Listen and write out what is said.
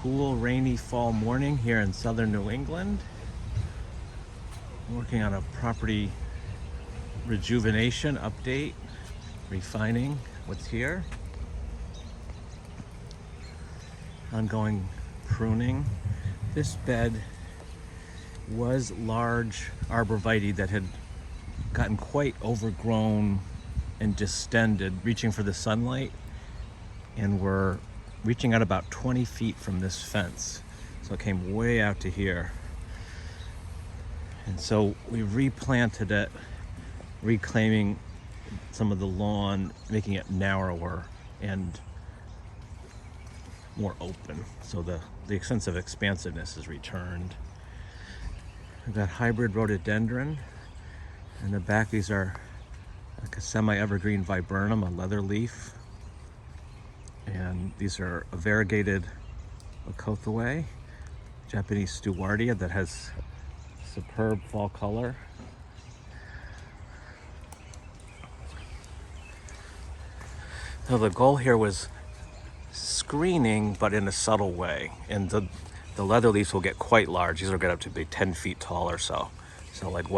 Cool, rainy fall morning here in southern New England. I'm working on a property rejuvenation update, refining what's here. Ongoing pruning. This bed was large arborvitae that had gotten quite overgrown and distended, reaching for the sunlight, and were reaching out about 20 feet from this fence. So it came way out to here. And so we replanted it, reclaiming some of the lawn, making it narrower and more open. So the sense of expansiveness is returned. We've got hybrid rhododendron. In the back, these are like a semi-evergreen viburnum, a leather leaf. And these are a variegated Okothaway, Japanese Stewardia that has superb fall color. So the goal here was screening, but in a subtle way. And the leather leaves will get quite large. These will get up to be 10 feet tall or so. So like